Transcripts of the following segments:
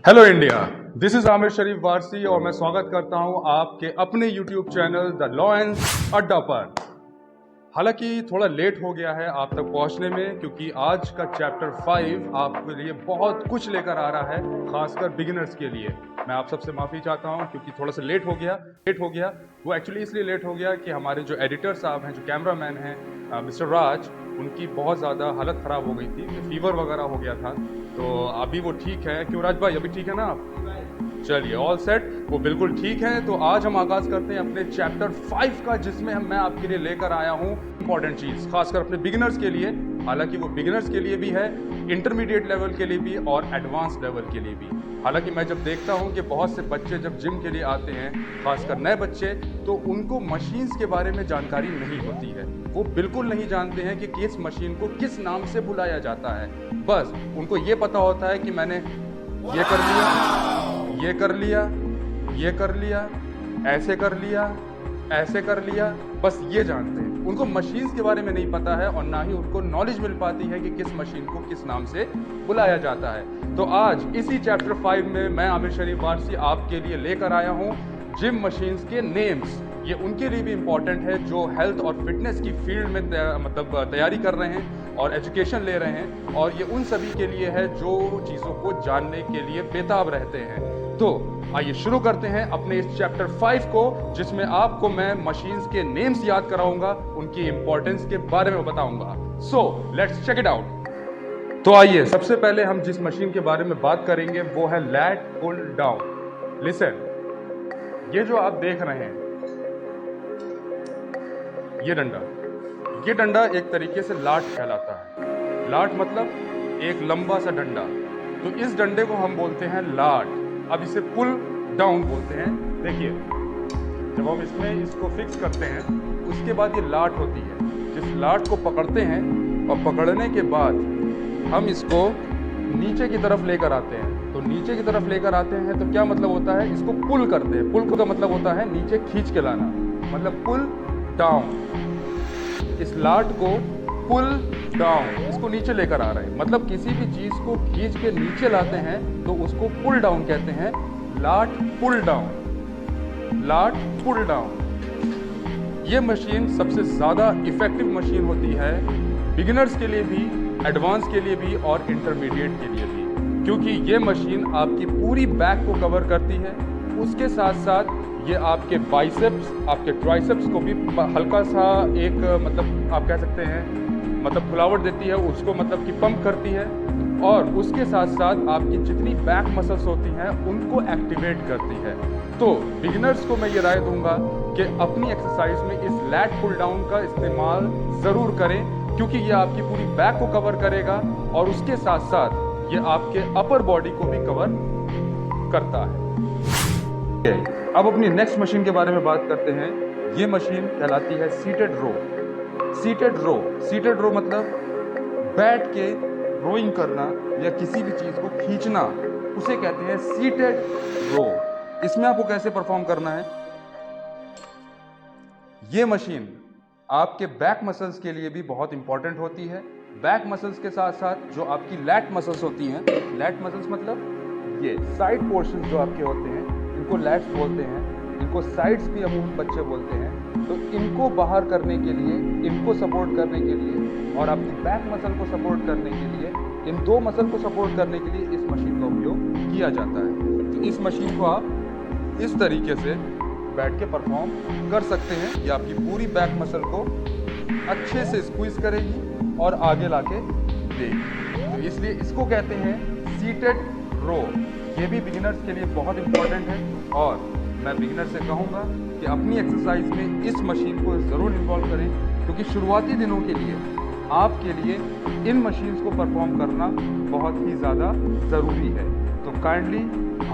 Hello India, this is Aamir Sharif Warsi और मैं स्वागत करता हूं आपके अपने यूट्यूब चैनल द लॉयंस अड्डा पर। हालांकि थोड़ा लेट हो गया है आप तक पहुंचने में, क्योंकि आज का चैप्टर 5 आपके लिए बहुत कुछ लेकर आ रहा है, खासकर बिगिनर्स के लिए। मैं आप सबसे माफ़ी चाहता हूं क्योंकि थोड़ा सा लेट हो गया। वो एक्चुअली इसलिए लेट हो गया कि हमारे जो एडिटर साहब हैं, जो कैमरामैन हैं मिस्टर राज, उनकी बहुत ज़्यादा हालत ख़राब हो गई थी, फीवर वगैरह हो गया था। तो अभी वो ठीक है। क्यों राज भाई, अभी ठीक है ना आप? चलिए, ऑल सेट, वो बिल्कुल ठीक है। तो आज हम आगाज करते हैं अपने चैप्टर 5 का, जिसमें मैं आपके लिए लेकर आया हूँ इंपॉर्टेंट चीज़, खासकर अपने बिगिनर्स के लिए। हालांकि वो बिगिनर्स के लिए भी है, इंटरमीडिएट लेवल के लिए भी और एडवांस लेवल के लिए भी। हालांकि मैं जब देखता हूं कि बहुत से बच्चे जब जिम के लिए आते हैं, खासकर नए बच्चे, तो उनको मशीन्स के बारे में जानकारी नहीं होती है। वो बिल्कुल नहीं जानते हैं कि किस मशीन को किस नाम से बुलाया जाता है। बस उनको ये पता होता है कि मैंने ये कर लिया, ये कर लिया, ये कर लिया, ऐसे कर लिया, ऐसे कर लिया, बस ये जानते हैं। उनको मशीन्स के बारे में नहीं पता है और ना ही उनको नॉलेज मिल पाती है कि किस मशीन को किस नाम से बुलाया जाता है। तो आज इसी चैप्टर 5 में मैं आमिर शरीफ वारसी आपके लिए लेकर आया हूँ जिम मशीन्स के नेम्स। ये उनके लिए भी इम्पॉर्टेंट है जो हेल्थ और फिटनेस की फील्ड में तैयारी कर रहे हैं और एजुकेशन ले रहे हैं, और ये उन सभी के लिए है जो चीज़ों को जानने के लिए बेताब रहते हैं। तो आइए शुरू करते हैं अपने इस चैप्टर 5 को, जिसमें आपको मैं मशीन्स के नेम्स याद कराऊंगा, उनकी इंपॉर्टेंस के बारे में बताऊंगा। So let's check it out. तो आइए, सबसे पहले हम जिस मशीन के बारे में बात करेंगे वो है लैट पुल डाउन। लिसन, ये जो आप देख रहे हैं, ये डंडा एक तरीके से लाट कहलाता है। लाट मतलब एक लंबा सा डंडा। तो इस डंडे को हम बोलते हैं लाट। अब इसे पुल डाउन बोलते हैं। देखिए, जब हम इसमें इसको फिक्स करते हैं, उसके बाद ये लाट होती है। जिस लाट को पकड़ते हैं और पकड़ने के बाद हम इसको नीचे की तरफ लेकर आते हैं। तो नीचे की तरफ लेकर आते हैं तो क्या मतलब होता है, इसको पुल करते हैं। पुल का मतलब होता है नीचे खींच के लाना, मतलब पुल डाउन। इस लाट को पुल डाउन, इसको नीचे लेकर आ रहे हैं, मतलब किसी भी चीज को खींच के नीचे लाते हैं तो उसको पुल डाउन कहते हैं। लाट पुल डाउन, लाट पुल डाउन। ये मशीन सबसे ज्यादा इफेक्टिव मशीन होती है बिगिनर्स के लिए भी, एडवांस के लिए भी और इंटरमीडिएट के लिए भी, क्योंकि ये मशीन आपकी पूरी बैक को कवर करती है। उसके साथ साथ ये आपके बाइसेप्स, आपके ट्राइसेप्स को भी हल्का सा एक मतलब आप कह सकते हैं मतलब फुलावट देती है, उसको मतलब कि पंप करती है। और उसके साथ साथ आपकी जितनी बैक मसल्स होती हैं उनको एक्टिवेट करती है। तो बिगिनर्स को मैं ये राय दूंगा कि अपनी एक्सरसाइज में इस लैट पुल डाउन का इस्तेमाल ज़रूर करें, क्योंकि ये आपकी पूरी बैक को कवर करेगा और उसके साथ साथ ये आपके अपर बॉडी को भी कवर करता है। अब अपनी नेक्स्ट मशीन के बारे में बात करते हैं। ये मशीन कहलाती है सीटेड रो। सीटेड रो मतलब बैठ के रोइंग करना या किसी भी चीज को खींचना, उसे कहते हैं सीटेड रो। इसमें आपको कैसे परफॉर्म करना है, ये मशीन आपके बैक मसल्स के लिए भी बहुत इंपॉर्टेंट होती है। बैक मसल्स के साथ साथ जो आपकी लैट मसल्स होती हैं, लैट मसल्स मतलब ये साइड पोर्शन जो आपके होते हैं, इनको लैट्स बोलते हैं। इनको साइड्स भी अमूमन बच्चे बोलते हैं। तो इनको बाहर करने के लिए, इनको सपोर्ट करने के लिए और आपकी बैक मसल को सपोर्ट करने के लिए, इन दो मसल को सपोर्ट करने के लिए इस मशीन का उपयोग किया जाता है। तो इस मशीन को आप इस तरीके से बैठ के परफॉर्म कर सकते हैं। ये आपकी पूरी बैक मसल को अच्छे से स्क्वीज करेगी और आगे लाके देगी। तो इसलिए इसको कहते हैं सीटेड रो। ये भी बिगिनर्स के लिए बहुत इंपॉर्टेंट है और मैं बिगिनर से कहूँगा कि अपनी एक्सरसाइज में इस मशीन को ज़रूर इन्वॉल्व करें, क्योंकि शुरुआती दिनों के लिए आपके लिए इन मशीन्स को परफॉर्म करना बहुत ही ज़्यादा ज़रूरी है। तो काइंडली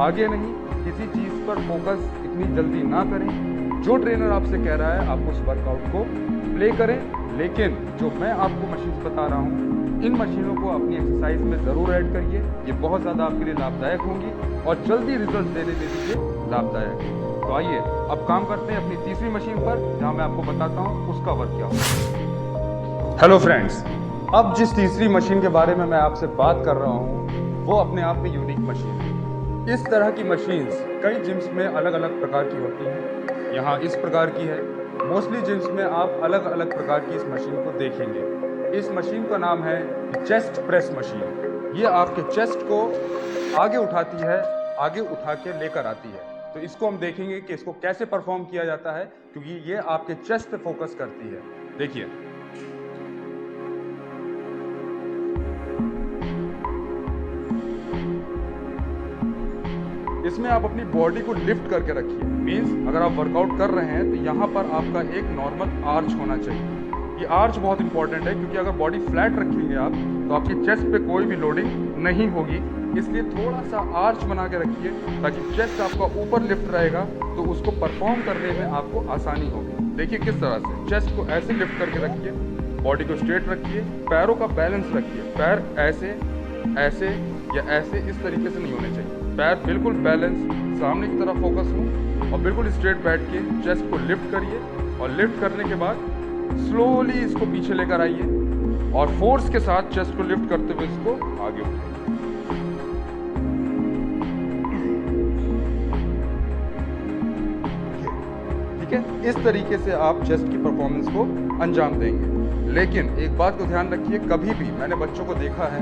आगे नहीं, किसी चीज़ पर फोकस इतनी जल्दी ना करें। जो ट्रेनर आपसे कह रहा है आप उस वर्कआउट को प्ले करें, लेकिन जो मैं आपको मशीन्स बता रहा हूँ, इन मशीनों को अपनी एक्सरसाइज में ज़रूर ऐड करिए। ये बहुत ज़्यादा आपके लिए लाभदायक होंगी और जल्दी रिजल्ट देने के लिए लाभदायक है। तो आइए अब काम करते हैं अपनी तीसरी मशीन पर, जहां मैं आपको बताता हूं उसका वर्क क्या होगा। हेलो फ्रेंड्स, अब जिस तीसरी मशीन के बारे में मैं आपसे बात कर रहा हूं वो अपने आप में यूनिक मशीन है। इस तरह की मशीन्स कई जिम्स में अलग अलग प्रकार की होती हैं। यहाँ इस प्रकार की है। मोस्टली जिम्स में आप अलग अलग प्रकार की इस मशीन को देखेंगे। इस मशीन का नाम है चेस्ट प्रेस मशीन। ये आपके चेस्ट को आगे उठाती है, आगे उठा के लेकर आती है। तो इसको हम देखेंगे कि इसको कैसे परफॉर्म किया जाता है, क्योंकि ये आपके चेस्ट पे फोकस करती है। देखिए, इसमें आप अपनी बॉडी को लिफ्ट करके रखिए। मींस अगर आप वर्कआउट कर रहे हैं तो यहाँ पर आपका एक नॉर्मल आर्च होना चाहिए। ये आर्च बहुत इंपॉर्टेंट है, क्योंकि अगर बॉडी फ्लैट रखेंगे आप तो आपकी चेस्ट पे कोई भी लोडिंग नहीं होगी। इसलिए थोड़ा सा आर्च बना के रखिए ताकि चेस्ट आपका ऊपर लिफ्ट रहेगा, तो उसको परफॉर्म करने में आपको आसानी होगी। देखिए किस तरह से चेस्ट को ऐसे लिफ्ट करके रखिए, बॉडी को स्ट्रेट रखिए, पैरों का बैलेंस रखिए। पैर ऐसे ऐसे या ऐसे इस तरीके से नहीं होने चाहिए। पैर बिल्कुल बैलेंस, सामने की तरफ फोकस हो और बिल्कुल स्ट्रेट बैठ के चेस्ट को लिफ्ट करिए। और लिफ्ट करने के बाद स्लोली इसको पीछे लेकर आइए और फोर्स के साथ चेस्ट को लिफ्ट करते हुए इसको आगे उठाइए। ठीक है, इस तरीके से आप चेस्ट की परफॉर्मेंस को अंजाम देंगे। लेकिन एक बात को ध्यान रखिए, कभी भी मैंने बच्चों को देखा है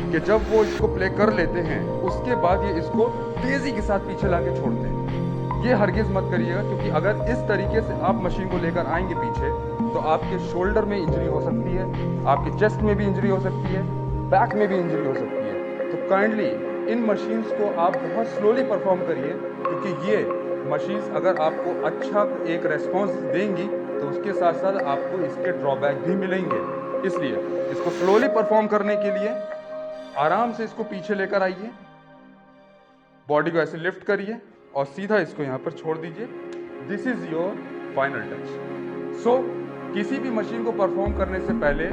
कि जब वो इसको प्ले कर लेते हैं उसके बाद ये इसको तेजी के साथ पीछे लाके छोड़ते हैं। ये हरगिज मत करिएगा, क्योंकि अगर इस तरीके से आप मशीन को लेकर आएंगे पीछे तो आपके शोल्डर में इंजरी हो सकती है, आपके चेस्ट में भी इंजरी हो सकती है, बैक में भी इंजरी हो सकती है। तो काइंडली इन मशीन्स को आप बहुत स्लोली परफॉर्म करिए, क्योंकि ये मशीन्स अगर आपको अच्छा एक रेस्पॉन्स देंगी तो उसके साथ साथ आपको इसके ड्रॉबैक भी मिलेंगे। इसलिए इसको स्लोली परफॉर्म करने के लिए आराम से इसको पीछे लेकर आइए, बॉडी को ऐसे लिफ्ट करिए और सीधा इसको यहाँ पर छोड़ दीजिए। This is your final touch. So किसी भी मशीन को परफॉर्म करने से पहले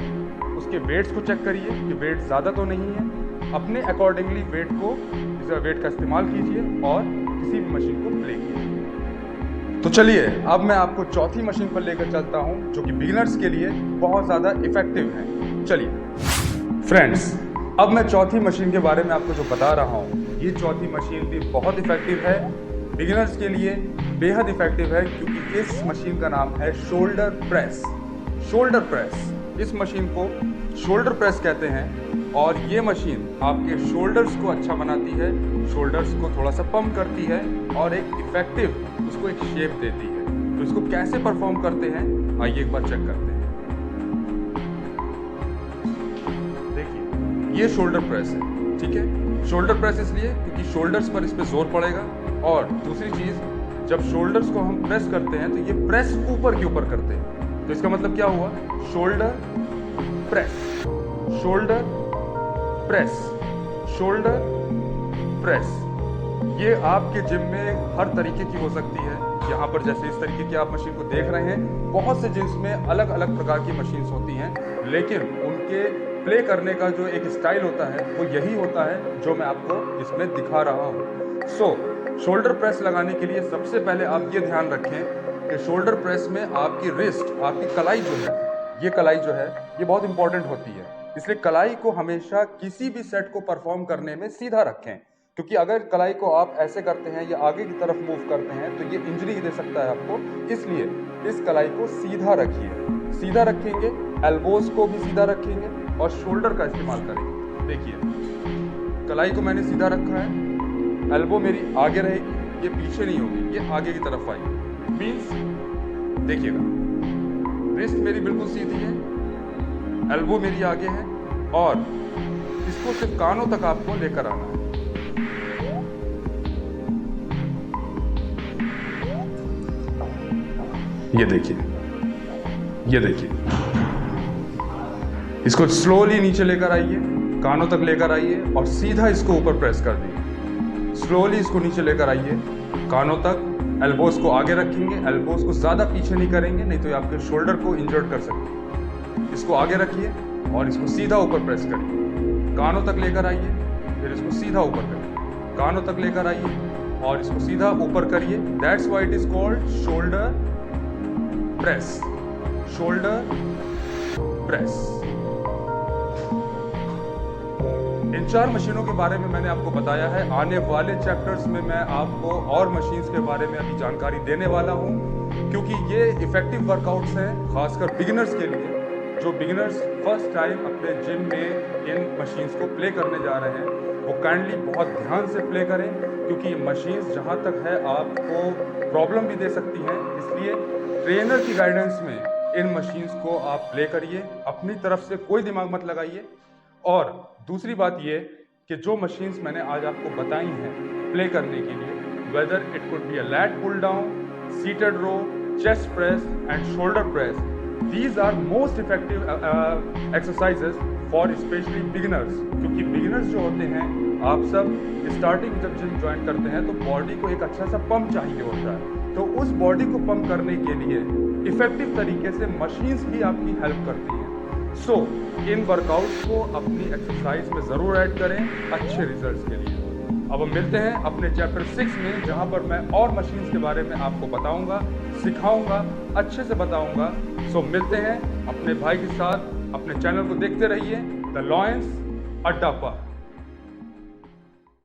उसके वेट्स को चेक करिए कि वेट ज़्यादा तो नहीं है। अपने अकॉर्डिंगली वेट का इस्तेमाल कीजिए और किसी भी मशीन को प्ले कीजिए। तो चलिए अब मैं आपको चौथी मशीन पर लेकर चलता हूं, जो कि बिगिनर्स के लिए बहुत ज़्यादा इफेक्टिव है। चलिए फ्रेंड्स, अब मैं चौथी मशीन के बारे में आपको जो बता रहा हूं, ये चौथी मशीन भी बहुत इफेक्टिव है, बिगिनर्स के लिए बेहद इफेक्टिव है, क्योंकि इस मशीन का नाम है शोल्डर प्रेस। शोल्डर प्रेस, इस मशीन को शोल्डर प्रेस कहते हैं। और ये मशीन आपके शोल्डर्स को अच्छा बनाती है, शोल्डर्स को थोड़ा सा पम्प करती है और एक इफेक्टिव उसको एक शेप देती है। तो इसको कैसे परफॉर्म करते हैं आइए एक बार चेक करते हैं। देखिए ये शोल्डर प्रेस है, ठीक है। शोल्डर प्रेस इसलिए क्योंकि शोल्डर्स पर इस पर जोर पड़ेगा, और दूसरी चीज जब शोल्डर्स को हम प्रेस करते हैं तो ये प्रेस ऊपर के ऊपर करते हैं। तो इसका मतलब क्या हुआ, shoulder press, shoulder press, shoulder press. ये आपके जिम में हर तरीके की हो सकती है। यहाँ पर जैसे इस तरीके की आप मशीन को देख रहे हैं, बहुत से जिम्स में अलग अलग प्रकार की मशीन्स होती हैं, लेकिन उनके प्ले करने का जो एक स्टाइल होता है वो यही होता है जो मैं आपको इसमें दिखा रहा हूँ। सो शोल्डर प्रेस लगाने के लिए सबसे पहले आप ये ध्यान रखें कि शोल्डर प्रेस में आपकी रिस्ट, आपकी कलाई जो है, ये कलाई जो है ये बहुत इंपॉर्टेंट होती है। इसलिए कलाई को हमेशा किसी भी सेट को परफॉर्म करने में सीधा रखें, क्योंकि अगर कलाई को आप ऐसे करते हैं या आगे की तरफ मूव करते हैं तो ये इंजरी दे सकता है आपको। इसलिए इस कलाई को सीधा रखिए। सीधा रखेंगे, एल्बोज को भी सीधा रखेंगे और शोल्डर का इस्तेमाल करेंगे। देखिए कलाई को मैंने सीधा रखा है, एल्बो मेरी आगे रहेगी, ये पीछे नहीं होगी, ये आगे की तरफ आएगी। मीन्स देखिएगा, रिस्ट मेरी बिल्कुल सीधी है, एल्बो मेरी आगे है, और इसको सिर्फ कानों तक आपको लेकर आना है। ये देखिए, ये देखिए, इसको स्लोली नीचे लेकर आइए, कानों तक लेकर आइए और सीधा इसको ऊपर प्रेस कर दीजिए। स्लोली इसको नीचे लेकर आइए कानों तक, एल्बोज को आगे रखेंगे, एल्बोज को ज़्यादा पीछे नहीं करेंगे, नहीं तो ये आपके शोल्डर को इंजर्ड कर सकते हैं। इसको आगे रखिए और इसको सीधा ऊपर प्रेस करिए, कानों तक लेकर आइए, फिर इसको सीधा ऊपर करिए, कानों तक लेकर आइए और इसको सीधा ऊपर करिए। That's why it is called shoulder press, shoulder press. इन 4 मशीनों के बारे में मैंने आपको बताया है। आने वाले चैप्टर्स में मैं आपको और मशीन्स के बारे में अभी जानकारी देने वाला हूँ, क्योंकि ये इफ़ेक्टिव वर्कआउट्स हैं खासकर बिगिनर्स के लिए। जो बिगिनर्स फर्स्ट टाइम अपने जिम में इन मशीन्स को प्ले करने जा रहे हैं, वो काइंडली बहुत ध्यान से प्ले करें, क्योंकि ये मशीन्स जहाँ तक है आपको प्रॉब्लम भी दे सकती हैं। इसलिए ट्रेनर की गाइडेंस में इन मशीन्स को आप प्ले करिए, अपनी तरफ से कोई दिमाग मत लगाइए। और दूसरी बात ये कि जो मशीन्स मैंने आज आपको बताई हैं प्ले करने के लिए, whether it could be a lat pull down, seated row, chest press and shoulder press, these are most effective exercises for especially beginners। क्योंकि बिगिनर्स जो होते हैं, आप सब स्टार्टिंग जब जिम ज्वाइन करते हैं तो बॉडी को एक अच्छा सा पंप चाहिए होता है। तो उस बॉडी को पंप करने के लिए इफेक्टिव तरीके से मशीन्स भी आपकी हेल्प करती हैं। सो इन वर्कआउट्स को अपनी एक्सरसाइज में ज़रूर ऐड करें अच्छे रिजल्ट्स के लिए। अब हम मिलते हैं अपने चैप्टर 6 में, जहां पर मैं और मशीन्स के बारे में आपको बताऊंगा, सिखाऊंगा, अच्छे से बताऊंगा। सो मिलते हैं अपने भाई के साथ। अपने चैनल को देखते रहिए, द लॉयंस अड्डा पर।